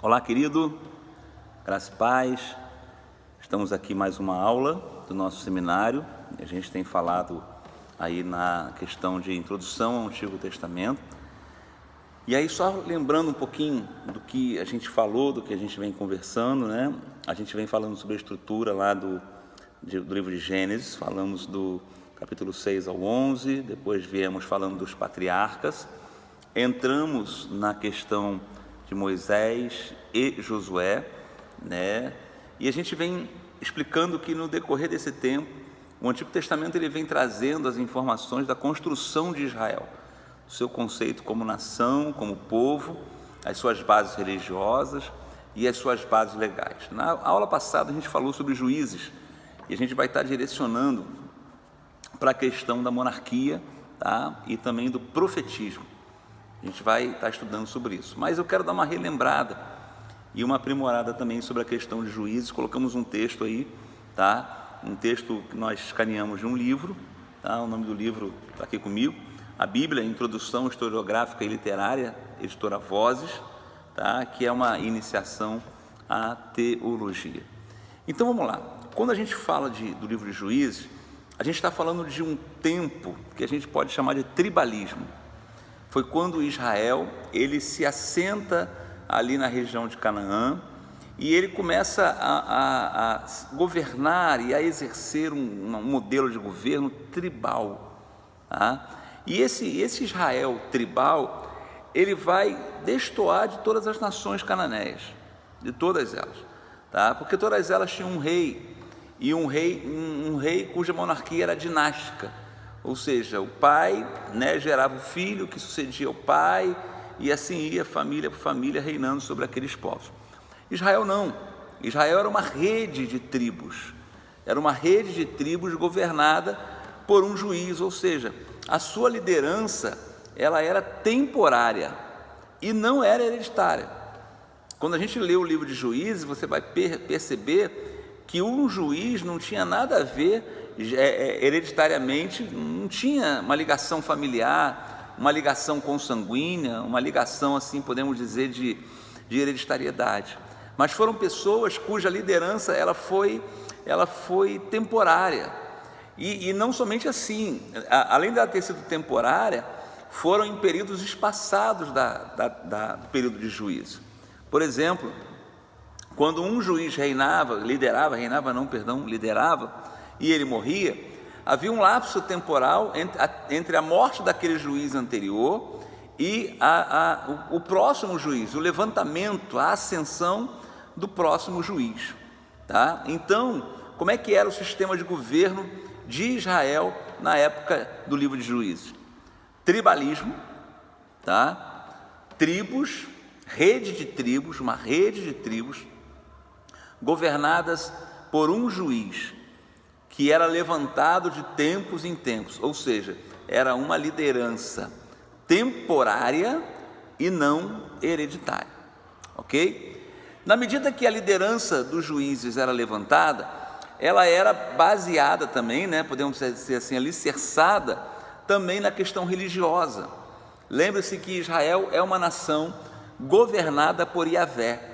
Olá, querido, graça e paz. Estamos aqui mais uma aula do nosso seminário. A gente tem falado aí na questão de introdução ao Antigo Testamento. E aí, só lembrando um pouquinho do que a gente falou, do que a gente vem conversando, né? A gente vem falando sobre a estrutura lá do livro de Gênesis. Falamos do capítulo 6 ao 11, depois viemos falando dos patriarcas. Entramos na questão de Moisés e Josué, né? E a gente vem explicando que no decorrer desse tempo, o Antigo Testamento ele vem trazendo as informações da construção de Israel, o seu conceito como nação, como povo, as suas bases religiosas e as suas bases legais. Na aula passada a gente falou sobre juízes e a gente vai estar direcionando para a questão da monarquia, tá? E também do profetismo. A gente vai estar estudando sobre isso, mas eu quero dar uma relembrada e uma aprimorada também sobre a questão de juízes. Colocamos um texto aí, tá? Um texto que nós escaneamos de um livro, tá? O nome do livro está aqui comigo, a Bíblia, Introdução Historiográfica e Literária, editora Vozes, tá? Que é uma iniciação à teologia. Então vamos lá, quando a gente fala do livro de Juízes, a gente está falando de um tempo que a gente pode chamar de tribalismo. Foi quando Israel ele se assenta ali na região de Canaã e ele começa a governar e a exercer um modelo de governo tribal, tá? E esse Israel tribal, ele vai destoar de todas as nações cananeias, de todas elas, tá? Porque todas elas tinham um rei, e um rei cuja monarquia era dinástica. Ou seja, o pai, né, gerava o filho que sucedia o pai, e assim ia família por família reinando sobre aqueles povos. Israel não. Israel era uma rede de tribos. Era uma rede de tribos governada por um juiz, ou seja, a sua liderança ela era temporária e não era hereditária. Quando a gente lê o livro de Juízes, você vai perceber que um juiz não tinha nada a ver hereditariamente, não tinha uma ligação familiar, uma ligação consanguínea, uma ligação, assim, podemos dizer, de hereditariedade, mas foram pessoas cuja liderança ela foi temporária, e não somente assim, além de ela ter sido temporária, foram em períodos espaçados do período de juízo. Por exemplo, quando um juiz liderava, e ele morria, havia um lapso temporal entre a morte daquele juiz anterior e o próximo juiz, o levantamento, a ascensão do próximo juiz, tá? Então, como é que era o sistema de governo de Israel na época do livro de Juízes? Tribalismo, tá? Tribos, uma rede de tribos governadas por um juiz que era levantado de tempos em tempos, ou seja, era uma liderança temporária e não hereditária, ok? Na medida que a liderança dos juízes era levantada, ela era baseada também, né, podemos dizer assim, alicerçada também na questão religiosa. Lembre-se que Israel é uma nação governada por Yahvé,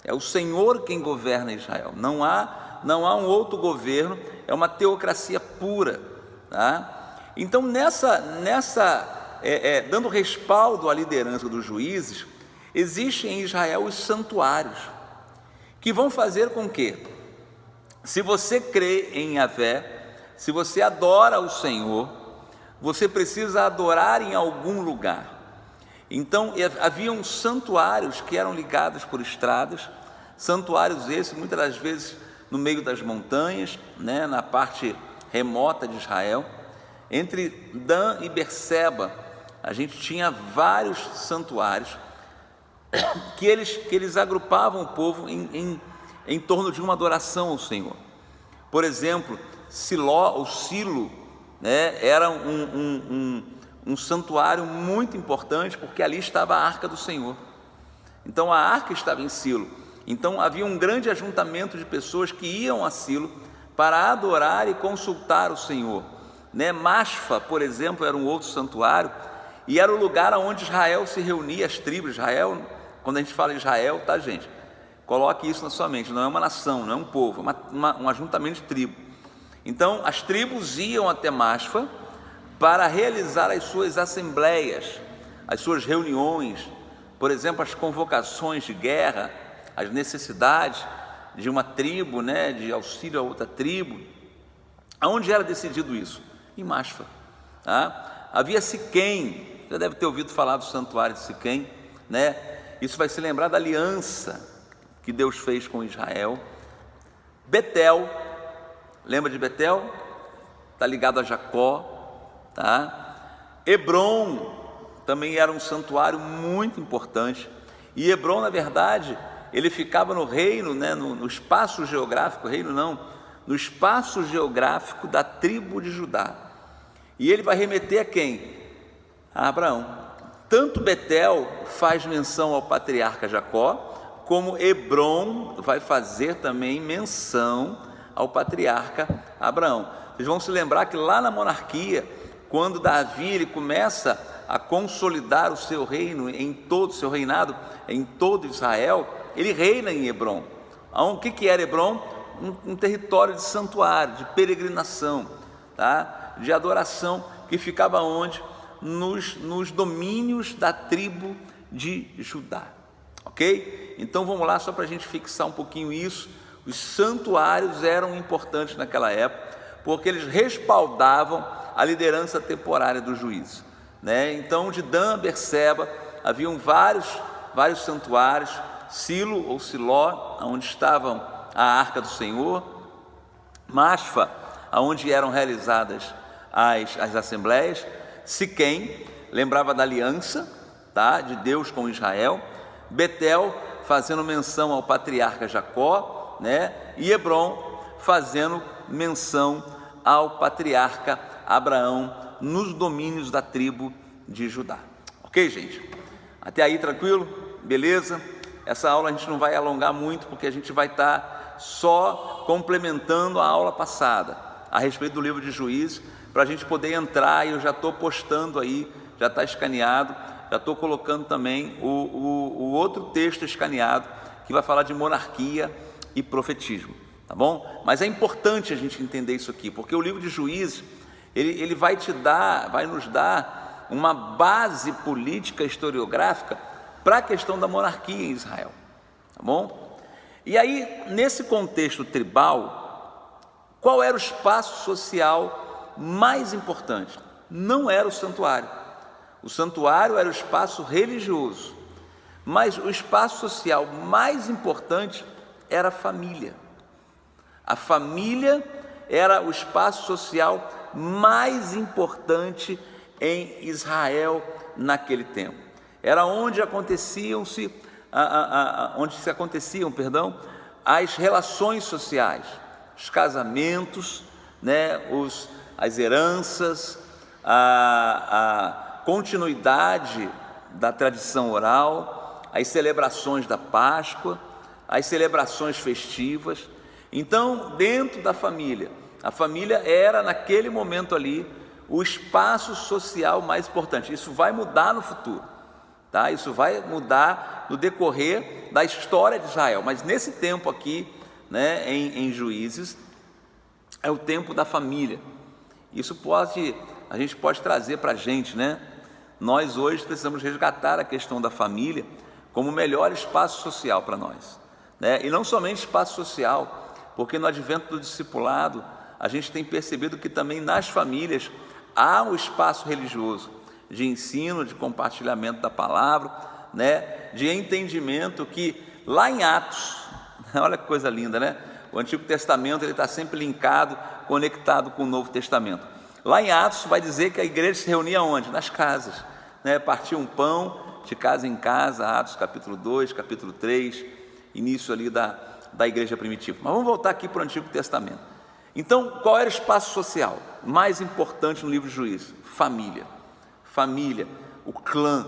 é o Senhor quem governa Israel, não há um outro governo, é uma teocracia pura, tá? Então dando respaldo à liderança dos juízes, existem em Israel os santuários, que vão fazer com que, se você crê em Yahvé, se você adora o Senhor, você precisa adorar em algum lugar. Então haviam santuários que eram ligados por estradas, santuários esses muitas das vezes no meio das montanhas, né, na parte remota de Israel. Entre Dan e Berseba, a gente tinha vários santuários que eles agrupavam o povo em torno de uma adoração ao Senhor. Por exemplo, Siló ou Silo, né, era um santuário muito importante, porque ali estava a arca do Senhor. Então a arca estava em Silo. Então havia um grande ajuntamento de pessoas que iam a Silo para adorar e consultar o Senhor, né? Masfa, por exemplo, era um outro santuário, e era o lugar onde Israel se reunia, as tribos. Israel Quando a gente fala Israel, tá, gente? Coloque isso na sua mente, não é uma nação, não é um povo, é um ajuntamento de tribo. Então, as tribos iam até Masfa para realizar as suas assembleias, as suas reuniões, por exemplo, as convocações de guerra, as necessidades de uma tribo, né, de auxílio a outra tribo. Aonde era decidido isso? Em Masfa, tá? Havia Siquém, já deve ter ouvido falar do santuário de Siquém, né? Isso vai se lembrar da aliança que Deus fez com Israel. Betel, lembra de Betel? Está ligado a Jacó, tá? Hebrom também era um santuário muito importante, e Hebrom, na verdade, ele ficava no reino, né, no espaço geográfico, reino não, no espaço geográfico da tribo de Judá, e ele vai remeter a quem? A Abraão. Tanto Betel faz menção ao patriarca Jacó, como Hebrom vai fazer também menção ao patriarca Abraão. Vocês vão se lembrar que lá na monarquia, quando Davi ele começa a consolidar o seu reino em todo o seu reinado, em todo Israel, ele reina em Hebrom. O que era Hebrom? Um território de santuário, de peregrinação, tá? De adoração, que ficava onde? Nos domínios da tribo de Judá. Ok? Então vamos lá, só para a gente fixar um pouquinho isso. Os santuários eram importantes naquela época, porque eles respaldavam a liderança temporária dos juízes, né? Então, de Dan a Berseba, haviam vários santuários, Silo ou Siló, onde estavam a arca do Senhor, Masfa, onde eram realizadas as assembleias, Siquém, lembrava da aliança, tá, de Deus com Israel, Betel, fazendo menção ao patriarca Jacó, né? E Hebrom, fazendo menção ao patriarca Abraão, nos domínios da tribo de Judá. Ok, gente? Até aí tranquilo? Beleza? Essa aula a gente não vai alongar muito, porque a gente vai estar só complementando a aula passada a respeito do livro de Juízes, para a gente poder entrar. E eu já estou postando aí, já está escaneado, já estou colocando também o outro texto escaneado, que vai falar de monarquia e profetismo, tá bom? Mas é importante a gente entender isso aqui, porque o livro de Juízes, ele vai nos dar uma base política historiográfica para a questão da monarquia em Israel, tá bom? E aí, nesse contexto tribal, qual era o espaço social mais importante? Não era o santuário. O santuário era o espaço religioso, mas o espaço social mais importante era a família. A família era o espaço social mais importante em Israel naquele tempo. Era onde se aconteciam as relações sociais, os casamentos, né, as heranças, a continuidade da tradição oral, as celebrações da Páscoa, as celebrações festivas. Então, dentro da família, a família era naquele momento ali o espaço social mais importante. Isso vai mudar no futuro, tá? Isso vai mudar no decorrer da história de Israel, mas nesse tempo aqui, né, em Juízes, é o tempo da família. Isso a gente pode trazer para a gente, né? Nós hoje precisamos resgatar a questão da família como o melhor espaço social para nós, né? E não somente espaço social, porque no advento do discipulado a gente tem percebido que também nas famílias há um espaço religioso de ensino, de compartilhamento da palavra, né? De entendimento, que lá em Atos, olha que coisa linda, né? O Antigo Testamento ele está sempre linkado, conectado com o Novo Testamento. Lá em Atos vai dizer que a igreja se reunia onde? Nas casas, né? Partia um pão de casa em casa, Atos capítulo 2, capítulo 3, início ali da igreja primitiva. Mas vamos voltar aqui para o Antigo Testamento. Então, qual era o espaço social mais importante no livro de Juízes? Família. Família, o clã.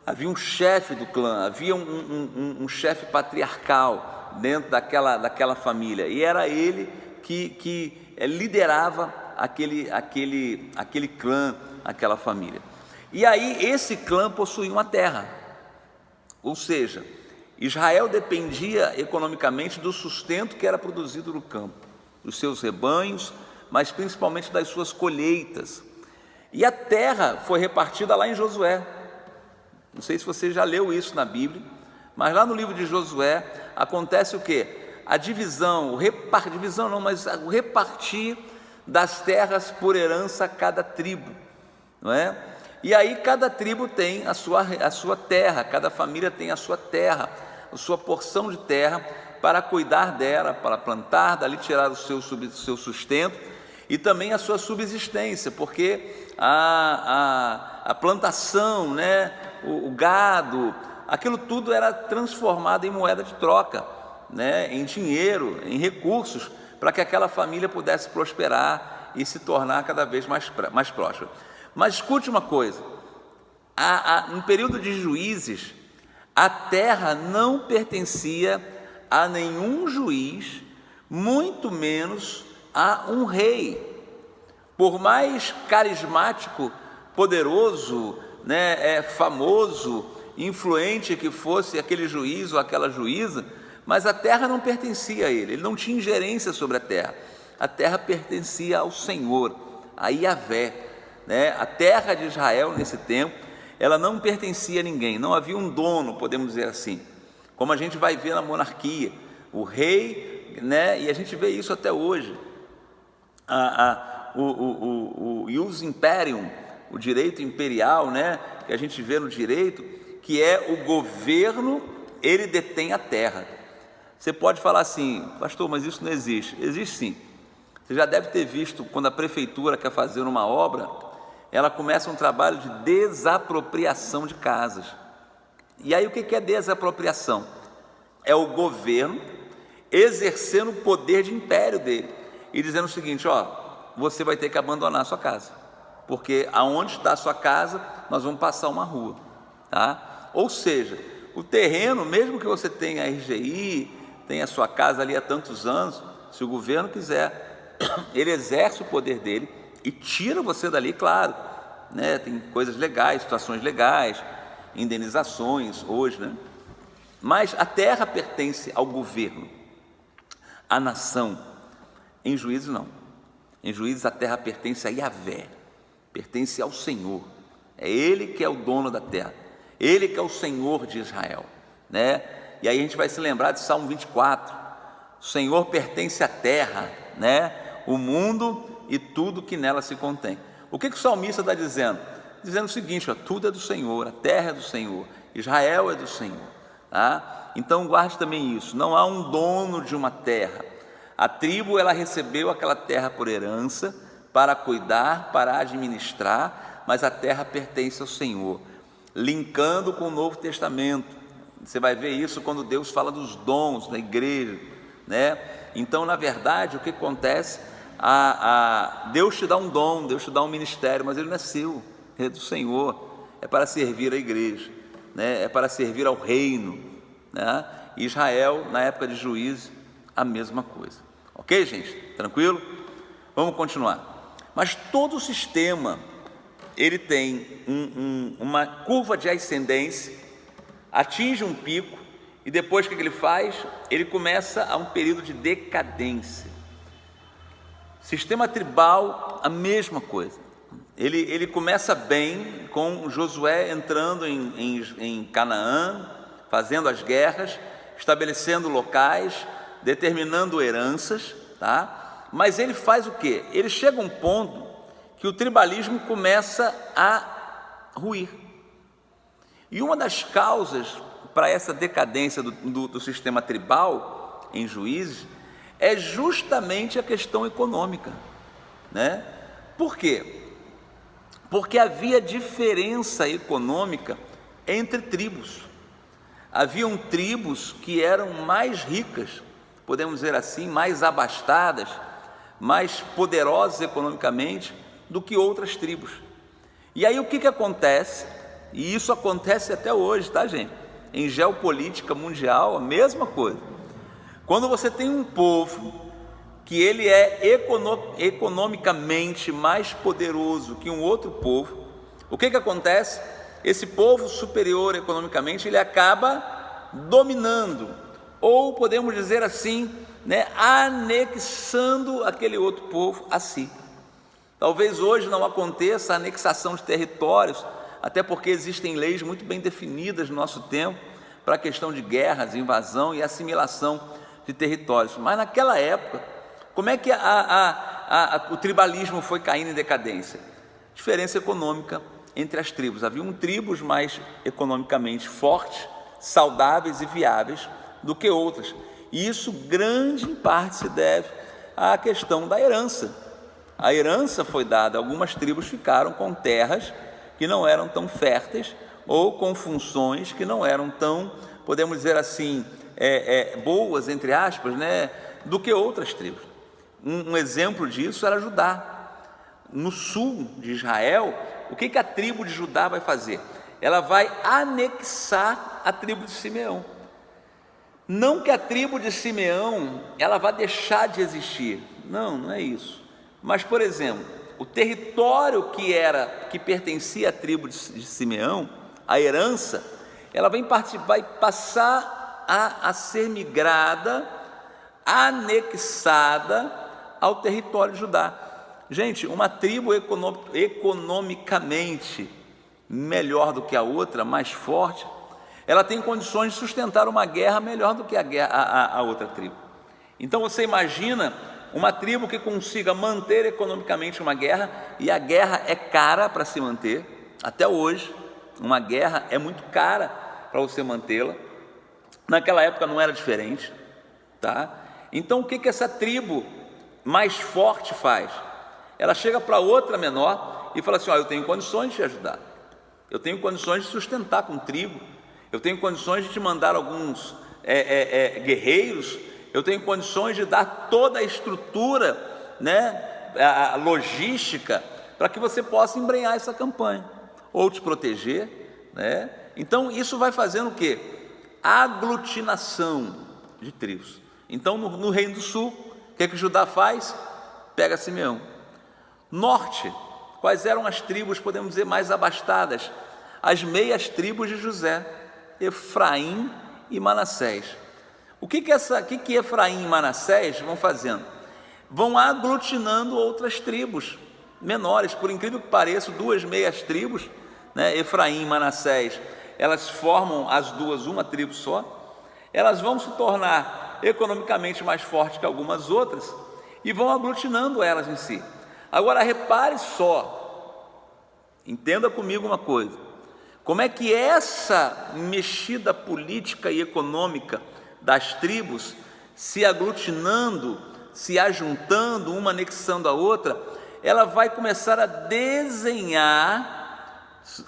Havia um chefe do clã, havia um chefe patriarcal dentro daquela família, e era ele que liderava aquele clã, aquela família. E aí esse clã possuía uma terra. Ou seja, Israel dependia economicamente do sustento que era produzido no campo, dos seus rebanhos, mas principalmente das suas colheitas. E a terra foi repartida lá em Josué. Não sei se você já leu isso na Bíblia, mas lá no livro de Josué acontece o quê? A divisão, o repartir das terras por herança a cada tribo, não é? E aí cada tribo tem a sua terra, cada família tem a sua terra, a sua porção de terra para cuidar dela, para plantar, dali tirar o seu sustento e também a sua subsistência, porque a plantação, né, o gado, aquilo tudo era transformado em moeda de troca, né, em dinheiro, em recursos, para que aquela família pudesse prosperar e se tornar cada vez mais próspera. Mas escute uma coisa, no período de Juízes, a terra não pertencia a nenhum juiz, muito menos a um rei. Por mais carismático, poderoso, né, famoso, influente que fosse aquele juiz ou aquela juíza, mas a terra não pertencia a ele não tinha ingerência sobre a terra pertencia ao Senhor, a Yahvé, né? A terra de Israel nesse tempo, ela não pertencia a ninguém, não havia um dono, podemos dizer assim, como a gente vai ver na monarquia, o rei, né? E a gente vê isso até hoje, o ius imperium, o direito imperial, né? Que a gente vê no direito, que é o governo, ele detém a terra. Você pode falar assim, pastor, mas isso não existe. Existe sim. Você já deve ter visto quando a prefeitura quer fazer uma obra, ela começa um trabalho de desapropriação de casas. E aí o que é desapropriação? É o governo exercendo o poder de império dele e dizendo o seguinte, você vai ter que abandonar a sua casa, porque aonde está a sua casa, nós vamos passar uma rua, tá? Ou seja, o terreno, mesmo que você tenha RGI, tenha a sua casa ali há tantos anos, se o governo quiser, ele exerce o poder dele e tira você dali, claro, né? Tem coisas legais, situações legais, indenizações hoje, né? Mas a terra pertence ao governo, à nação. Em Juízes não. Em Juízes a terra pertence a Yahvé, pertence ao Senhor. É Ele que é o dono da terra, Ele que é o Senhor de Israel, né? E aí a gente vai se lembrar de Salmo 24, o Senhor pertence à terra, né? O mundo e tudo que nela se contém. O que o salmista está dizendo? Dizendo o seguinte, tudo é do Senhor, a terra é do Senhor, Israel é do Senhor, tá? Então guarde também isso, não há um dono de uma terra. A tribo, ela recebeu aquela terra por herança, para cuidar, para administrar, mas a terra pertence ao Senhor. Linkando com o Novo Testamento, você vai ver isso quando Deus fala dos dons da igreja, né? Então, na verdade, o que acontece? Deus te dá um dom, Deus te dá um ministério, mas ele não é seu, é do Senhor, é para servir a igreja, né? É para servir ao reino, né? Israel, na época de Juízes, a mesma coisa. Ok, gente? Tranquilo? Vamos continuar. Mas todo o sistema, ele tem uma curva de ascendência, atinge um pico, e depois o que ele faz? Ele começa a um período de decadência. Sistema tribal, a mesma coisa. Ele começa bem com Josué entrando em Canaã, fazendo as guerras, estabelecendo locais, determinando heranças, tá? Mas ele faz o quê? Ele chega a um ponto que o tribalismo começa a ruir. E uma das causas para essa decadência do sistema tribal em Juízes é justamente a questão econômica, né? Por quê? Porque havia diferença econômica entre tribos. Haviam tribos que eram mais ricas, podemos dizer assim, mais abastadas, mais poderosas economicamente do que outras tribos. E aí o que acontece? E isso acontece até hoje, tá, gente? Em geopolítica mundial, a mesma coisa. Quando você tem um povo que ele é economicamente mais poderoso que um outro povo, o que acontece? esse povo superior economicamente, ele acaba dominando, ou podemos dizer assim, anexando aquele outro povo a si. Talvez hoje não aconteça a anexação de territórios, até porque existem leis muito bem definidas no nosso tempo para a questão de guerras, invasão e assimilação de territórios. Mas naquela época, como é que o tribalismo foi caindo em decadência? Diferença econômica entre as tribos. Haviam tribos mais economicamente fortes, saudáveis e viáveis do que outras. E isso, grande em parte, se deve à questão da herança. A herança foi dada, algumas tribos ficaram com terras que não eram tão férteis ou com funções que não eram tão, podemos dizer assim, boas, entre aspas, do que outras tribos. Um exemplo disso era Judá. No sul de Israel, o que a tribo de Judá vai fazer? Ela vai anexar a tribo de Simeão. Não que a tribo de Simeão ela vai deixar de existir, não é isso. Mas, por exemplo, o território que pertencia à tribo de Simeão, a herança, ela vai passar a ser migrada, anexada ao território de Judá. Gente, uma tribo economicamente melhor do que a outra, mais forte, ela tem condições de sustentar uma guerra melhor do que a outra tribo. Então você imagina uma tribo que consiga manter economicamente uma guerra, e a guerra é cara para se manter, até hoje, uma guerra é muito cara para você mantê-la. Naquela época não era diferente, tá? Então o que essa tribo mais forte faz? Ela chega para outra menor e fala assim: eu tenho condições de te ajudar, eu tenho condições de sustentar com trigo, eu tenho condições de te mandar alguns guerreiros, eu tenho condições de dar toda a estrutura, a logística, para que você possa embrenhar essa campanha, ou te proteger, Então isso vai fazendo o quê? Aglutinação de tribos. Então no Reino do Sul, o que Judá faz? Pega Simeão. Norte, quais eram as tribos, podemos dizer, mais abastadas? As meias tribos de José, Efraim e Manassés. O que Efraim e Manassés vão fazendo? Vão aglutinando outras tribos menores. Por incrível que pareça, duas meias tribos, Efraim e Manassés, elas formam as duas uma tribo só. Elas vão se tornar economicamente mais fortes que algumas outras e vão aglutinando elas em si. Agora repare só, entenda comigo uma coisa: como é que essa mexida política e econômica das tribos, se aglutinando, se ajuntando, uma anexando a outra, ela vai começar a desenhar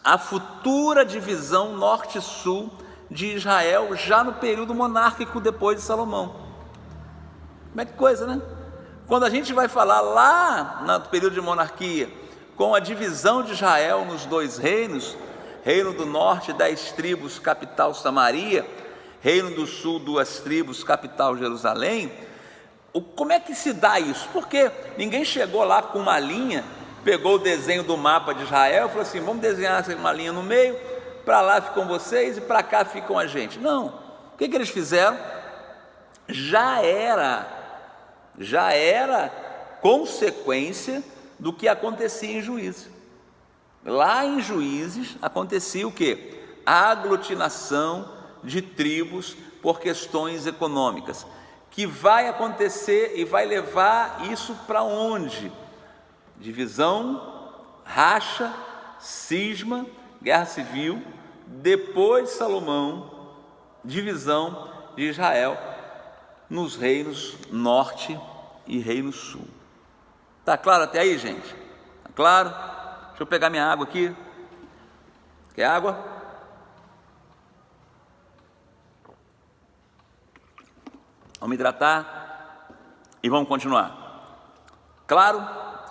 a futura divisão norte-sul de Israel, já no período monárquico depois de Salomão. Como é que coisa, né? Quando a gente vai falar lá no período de monarquia, com a divisão de Israel nos dois reinos, Reino do Norte, 10 tribos, capital Samaria, Reino do Sul, 2 tribos, capital Jerusalém. Como é que se dá isso? Porque ninguém chegou lá com uma linha, pegou o desenho do mapa de Israel e falou assim: vamos desenhar uma linha no meio, para lá ficam vocês e para cá ficam a gente. Não, o que eles fizeram? Já era consequência do que acontecia em Juízes. Lá em Juízes acontecia o quê? A aglutinação de tribos por questões econômicas, que vai acontecer e vai levar isso para onde? Divisão, racha, cisma, guerra civil, depois de Salomão, divisão de Israel nos reinos norte e reino sul. Está claro até aí, gente? Está claro? Deixa eu pegar minha água aqui. Quer água? Vamos hidratar e vamos continuar. Claro?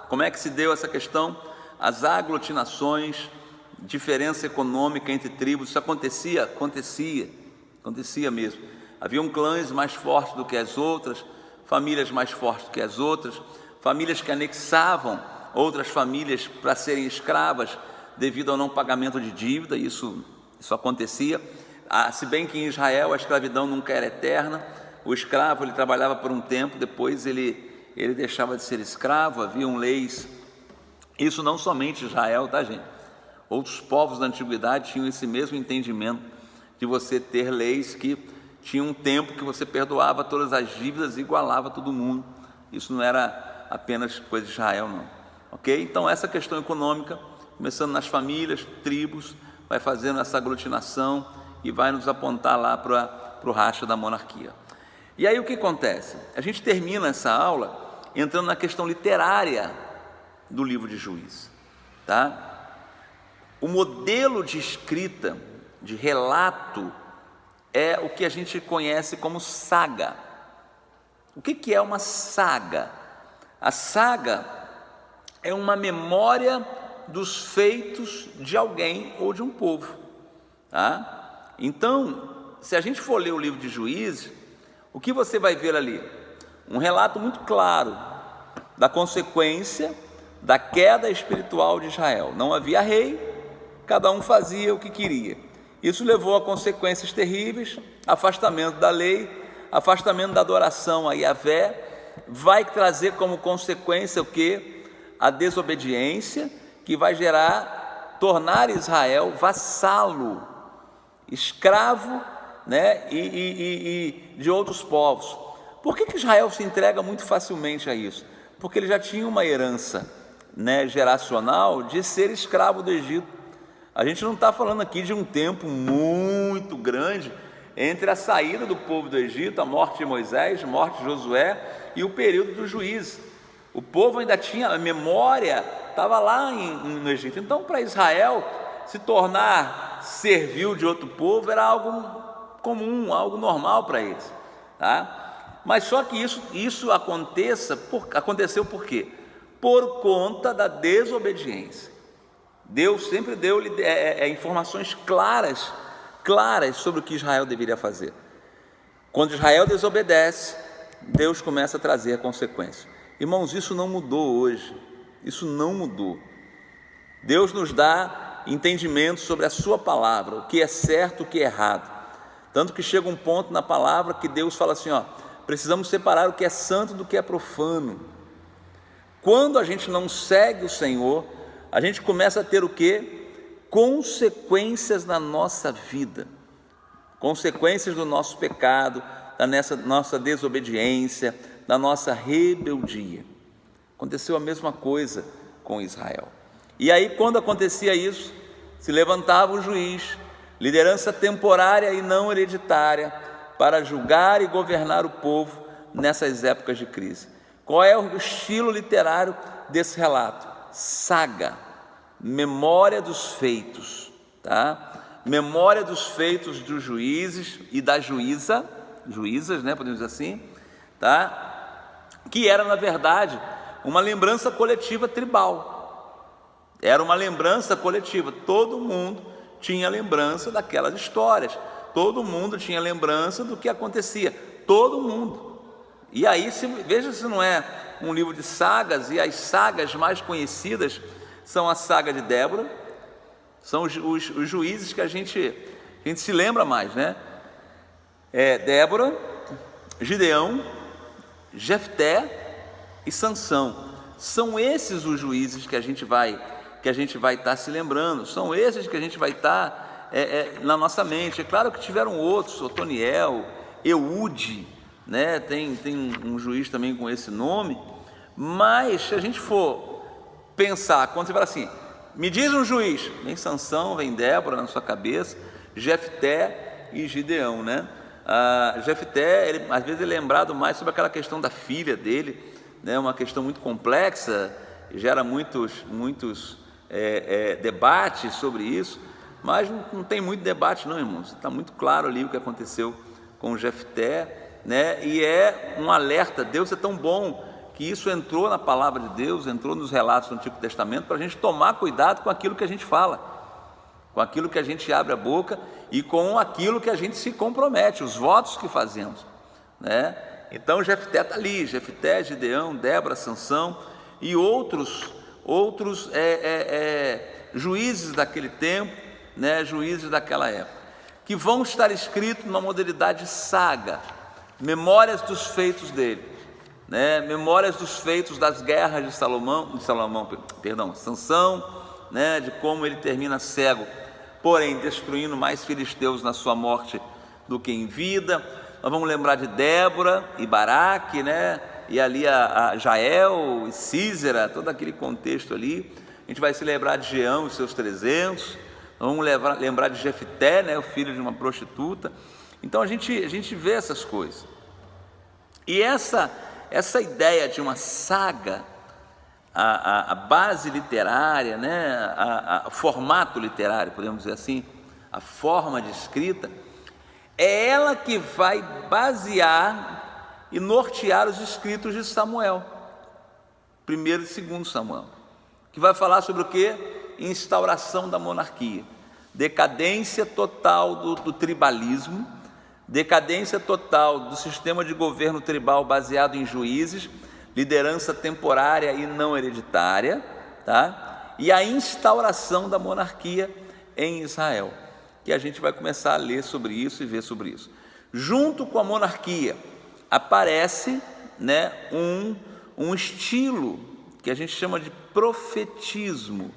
Como é que se deu essa questão? As aglutinações, diferença econômica entre tribos, isso acontecia mesmo. Haviam clãs mais fortes do que as outras, famílias mais fortes do que as outras, famílias que anexavam outras famílias para serem escravas devido ao não pagamento de dívida. Isso acontecia. Se bem que em Israel a escravidão nunca era eterna, o escravo ele trabalhava por um tempo, depois ele deixava de ser escravo. Haviam leis, isso não somente Israel, tá, gente? Outros povos da antiguidade tinham esse mesmo entendimento de você ter leis que tinham um tempo que você perdoava todas as dívidas e igualava todo mundo. Isso não era apenas coisa de Israel, não, ok? Então essa questão econômica, começando nas famílias, tribos, vai fazendo essa aglutinação e vai nos apontar lá para o racha da monarquia. E aí o que acontece? A gente termina essa aula entrando na questão literária do livro de Juízes, tá? O modelo de escrita, de relato, é o que a gente conhece como saga. O que é uma saga? A saga é uma memória dos feitos de alguém ou de um povo, tá? Então, se a gente for ler o livro de Juízes, o que você vai ver ali? Um relato muito claro da consequência da queda espiritual de Israel. Não havia rei, cada um fazia o que queria. Isso levou a consequências terríveis, afastamento da lei, afastamento da adoração a Yahvé. Vai trazer como consequência o quê? A desobediência, que vai tornar Israel vassalo, escravo, né? e de outros povos. Por que Israel se entrega muito facilmente a isso? Porque ele já tinha uma herança, né, geracional de ser escravo do Egito. A gente não está falando aqui de um tempo muito grande entre a saída do povo do Egito, a morte de Moisés, a morte de Josué e o período dos juízes. O povo ainda tinha, a memória estava lá no Egito. Então, para Israel, se tornar servil de outro povo era algo comum, algo normal para eles, tá? Mas só que isso aconteceu por quê? Por conta da desobediência. Deus sempre deu informações claras sobre o que Israel deveria fazer. Quando Israel desobedece, Deus começa a trazer a consequência. Irmãos, isso não mudou hoje, isso não mudou. Deus nos dá entendimento sobre a sua palavra, o que é certo, o que é errado. Tanto que chega um ponto na palavra que Deus fala assim, precisamos separar o que é santo do que é profano. Quando a gente não segue o Senhor, a gente começa a ter o quê? Consequências na nossa vida, consequências do nosso pecado, da nossa desobediência, da nossa rebeldia. Aconteceu a mesma coisa com Israel. E aí, quando acontecia isso, se levantava o juiz, liderança temporária e não hereditária, para julgar e governar o povo nessas épocas de crise. Qual é o estilo literário desse relato? Saga, memória dos feitos, tá? Memória dos feitos dos juízes e da juízas, né, podemos dizer assim, tá? Que era, na verdade, uma lembrança coletiva tribal. Era uma lembrança coletiva, todo mundo tinha lembrança daquelas histórias, todo mundo tinha lembrança do que acontecia, todo mundo. E aí, veja se não é um livro de sagas, e as sagas mais conhecidas são a saga de Débora, são os juízes que a gente se lembra mais, né? Débora, Gideão, Jefté e Sansão. São esses os juízes que a gente vai estar se lembrando, são esses que a gente vai estar na nossa mente. É claro que tiveram outros, Otoniel, Eude, né? Tem um juiz também com esse nome, mas se a gente for pensar, quando você fala assim, me diz um juiz, vem Sansão, vem Débora na sua cabeça, Jefté e Gideão, né? Jefté, às vezes ele é lembrado mais sobre aquela questão da filha dele, né? Uma questão muito complexa, gera muitos debates sobre isso, mas não tem muito debate não, irmãos. Está muito claro ali o que aconteceu com Jefté, né? E é um alerta. Deus é tão bom que isso entrou na palavra de Deus, entrou nos relatos do Antigo Testamento, para a gente tomar cuidado com aquilo que a gente fala, com aquilo que a gente abre a boca e com aquilo que a gente se compromete, os votos que fazemos, né? Então Jefté está ali, Jefté, Gideão, Débora, Sansão e outros juízes daquele tempo, né, juízes daquela época, que vão estar escritos numa modalidade saga, memórias dos feitos dele, né, memórias dos feitos das guerras de Sansão, né, de como ele termina cego, porém destruindo mais filisteus na sua morte do que em vida. Nós vamos lembrar de Débora e Baraque, né, e ali a Jael e Sísera, todo aquele contexto ali. A gente vai se lembrar de Jeão e seus 300, nós vamos lembrar de Jefté, né, o filho de uma prostituta. Então a gente vê essas coisas. E essa ideia de uma saga, a base literária, né, o formato literário, podemos dizer assim, a forma de escrita, é ela que vai basear e nortear os escritos de Samuel, 1º e 2º Samuel, que vai falar sobre o quê? Instauração da monarquia, decadência total do tribalismo, decadência total do sistema de governo tribal baseado em juízes, liderança temporária e não hereditária, tá? E a instauração da monarquia em Israel, que a gente vai começar a ler sobre isso e ver sobre isso. Junto com a monarquia aparece, né, um estilo que a gente chama de profetismo,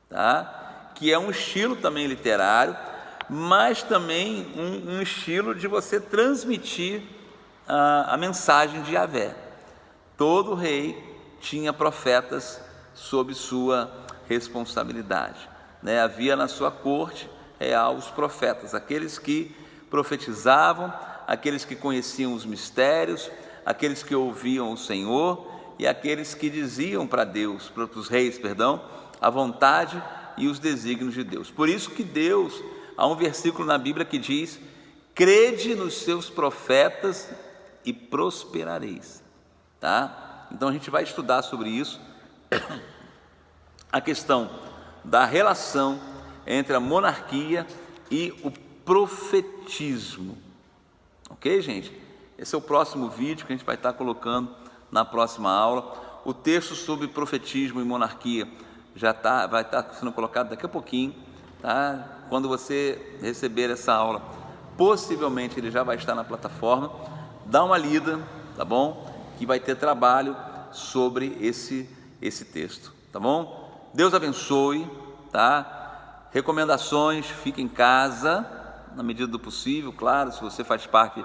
tá? Que é um estilo também literário, mas também um estilo de você transmitir a mensagem de Yahvé. Todo rei tinha profetas sob sua responsabilidade, né? Havia na sua corte real os profetas, aqueles que profetizavam, aqueles que conheciam os mistérios, aqueles que ouviam o Senhor e aqueles que diziam para Deus, para os reis, a vontade e os desígnios de Deus. Por isso que Deus, há um versículo na Bíblia que diz: crede nos seus profetas e prosperareis, tá? Então a gente vai estudar sobre isso, a questão da relação entre a monarquia e o profetismo, ok, gente? Esse é o próximo vídeo que a gente vai estar colocando na próxima aula. O texto sobre profetismo e monarquia vai estar sendo colocado daqui a pouquinho, tá? Quando você receber essa aula, possivelmente ele já vai estar na plataforma. Dá uma lida, tá bom? Que vai ter trabalho sobre esse texto, tá bom? Deus abençoe, tá? Recomendações: fique em casa na medida do possível, claro, se você faz parte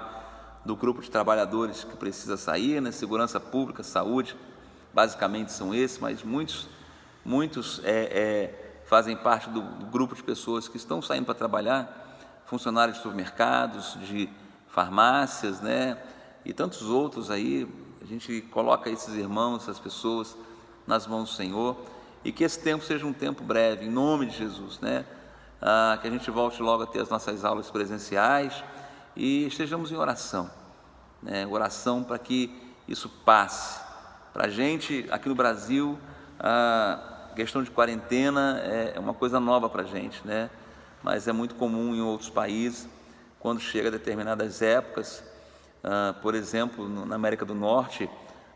do grupo de trabalhadores que precisa sair, né? Segurança pública, saúde, basicamente são esses, mas muitos fazem parte do grupo de pessoas que estão saindo para trabalhar, funcionários de supermercados, de farmácias, né? E tantos outros aí. A gente coloca esses irmãos, essas pessoas nas mãos do Senhor, e que esse tempo seja um tempo breve, em nome de Jesus, né? Que a gente volte logo a ter as nossas aulas presenciais e estejamos em oração, né? Oração para que isso passe. Para a gente, aqui no Brasil, a questão de quarentena é uma coisa nova para a gente, né? Mas é muito comum em outros países, quando chega a determinadas épocas, por exemplo, na América do Norte,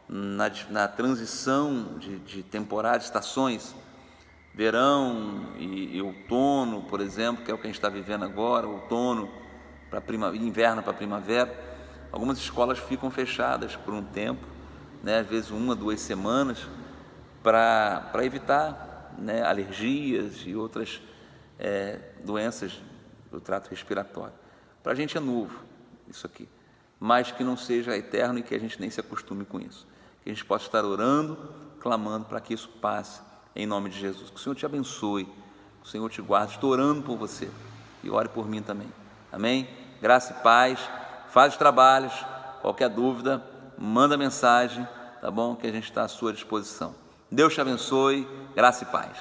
na transição de temporada, de estações, verão e outono, por exemplo, que é o que a gente está vivendo agora, outono para inverno para primavera, algumas escolas ficam fechadas por um tempo, né, às vezes 1 a 2 semanas, para evitar, né, alergias e outras doenças do trato respiratório. Para a gente é novo isso aqui, mas que não seja eterno e que a gente nem se acostume com isso. Que a gente possa estar orando, clamando para que isso passe, em nome de Jesus. Que o Senhor te abençoe, que o Senhor te guarde. Estou orando por você e ore por mim também. Amém? Graça e paz. Faz os trabalhos. Qualquer dúvida, manda mensagem, tá bom? Que a gente está à sua disposição. Deus te abençoe. Graça e paz.